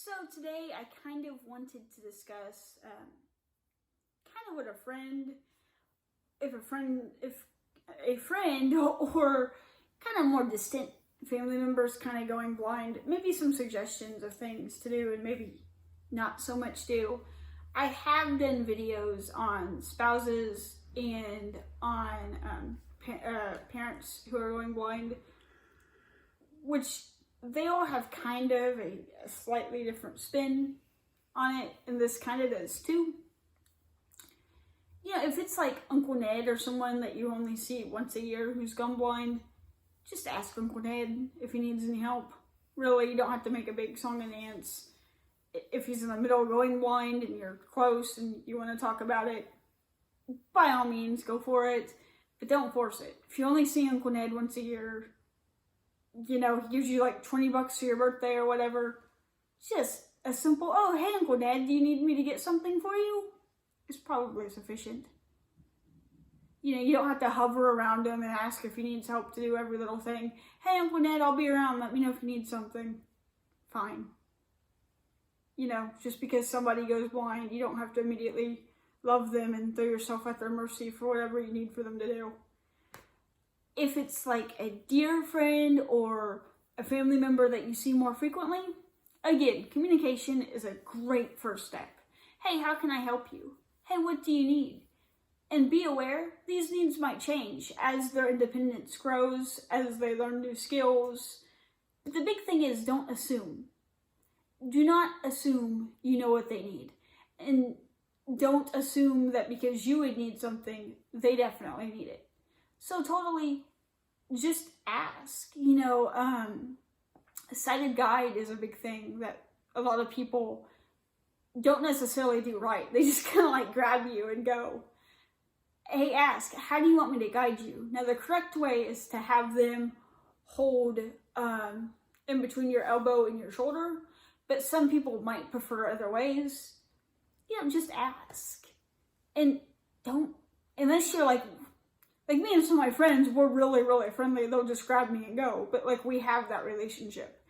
So today I kind of wanted to discuss kind of what if a friend or kind of more distant family members kind of going blind, maybe some suggestions of things to do and maybe not so much do. I have done videos on spouses and on parents who are going blind, which they all have kind of a slightly different spin on it, and this kind of does too. You know, if it's like Uncle Ned or someone that you only see once a year who's gone blind, just ask Uncle Ned if he needs any help. Really, you don't have to make a big song and dance. If he's in the middle of going blind and you're close and you want to talk about it, by all means, go for it, but don't force it. If you only see Uncle Ned once a year, you know, he gives you like $20 for your birthday or whatever, just a simple, oh, hey, Uncle Ned, do you need me to get something for you? Is probably sufficient. You know, you don't have to hover around him and ask if he needs help to do every little thing. Hey, Uncle Ned, I'll be around. Let me know if you need something. Fine. You know, just because somebody goes blind, you don't have to immediately love them and throw yourself at their mercy for whatever you need for them to do. If it's like a dear friend or a family member that you see more frequently, again, communication is a great first step. Hey, how can I help you? Hey, what do you need? And be aware, these needs might change as their independence grows, as they learn new skills. But the big thing is, don't assume. Do not assume you know what they need. And don't assume that because you would need something, they definitely need it. So totally just ask. You know, a sighted guide is a big thing that a lot of people don't necessarily do right. They just kind of like grab you and go, hey, ask, how do you want me to guide you? Now, the correct way is to have them hold in between your elbow and your shoulder, but some people might prefer other ways. You know, just ask. And don't, unless you're like me and some of my friends, we're really, really friendly. They'll just grab me and go. But like, we have that relationship.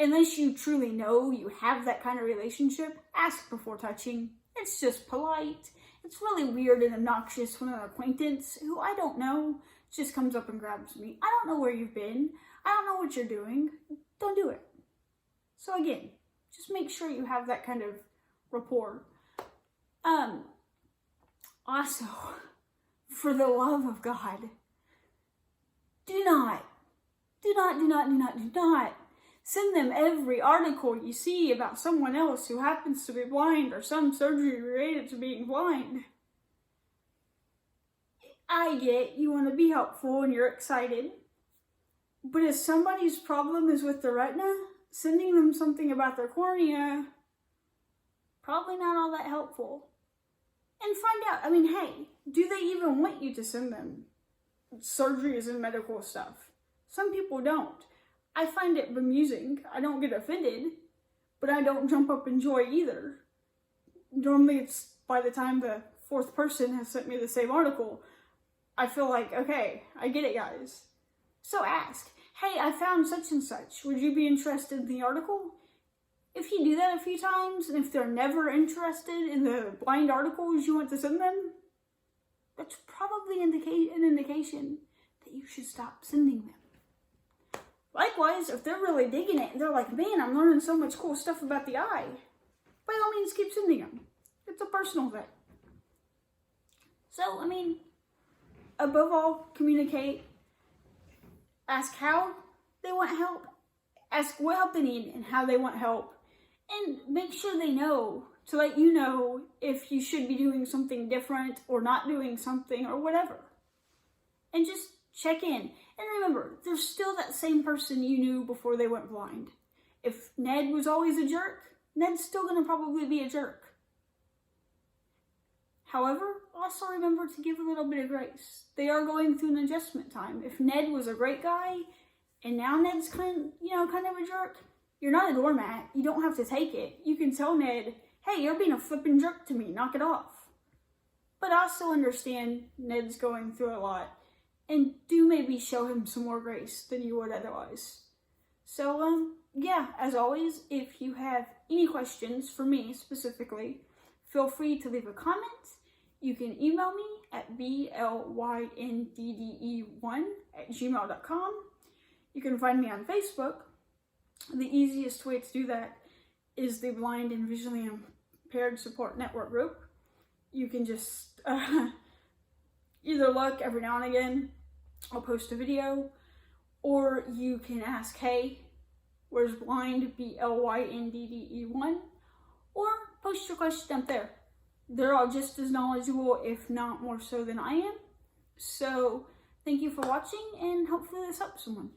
Unless you truly know you have that kind of relationship, ask before touching. It's just polite. It's really weird and obnoxious when an acquaintance who I don't know just comes up and grabs me. I don't know where you've been. I don't know what you're doing. Don't do it. So again, just make sure you have that kind of rapport. Also, for the love of God, do not send them every article you see about someone else who happens to be blind or some surgery related to being blind. I get you want to be helpful and you're excited, but if somebody's problem is with the retina, sending them something about their cornea, probably not all that helpful. And find out, I mean, hey, do they even want you to send them surgeries and medical stuff? Some people don't. I find it bemusing. I don't get offended, but I don't jump up in joy either. Normally it's by the time the fourth person has sent me the same article, I feel like, okay, I get it, guys. So ask, hey, I found such and such. Would you be interested in the article? If you do that a few times, and if they're never interested in the blind articles you want to send them, that's probably an indication that you should stop sending them. Likewise, if they're really digging it and they're like, man, I'm learning so much cool stuff about the eye, by all means, keep sending them. It's a personal thing. So, I mean, above all, communicate. Ask how they want help. Ask what help they need and how they want help. And make sure they know to let you know if you should be doing something different or not doing something or whatever. And just check in. And remember, there's still that same person you knew before they went blind. If Ned was always a jerk, Ned's still going to probably be a jerk. However, also remember to give a little bit of grace. They are going through an adjustment time. If Ned was a great guy, and now Ned's kind of a jerk, you're not a doormat. You don't have to take it. You can tell Ned, hey, you're being a flippin' jerk to me. Knock it off. But also understand Ned's going through a lot. And do maybe show him some more grace than you would otherwise. So, yeah, as always, if you have any questions for me specifically, feel free to leave a comment. You can email me at blyndd1@gmail.com. You can find me on Facebook. The easiest way to do that is the Blind and Visually Impaired Support Network group. You can just either look every now and again, I'll post a video, or you can ask, hey, where's Blind, BLYNDDE1, or post your question up there. They're all just as knowledgeable, if not more so than I am. So thank you for watching, and hopefully this helps someone.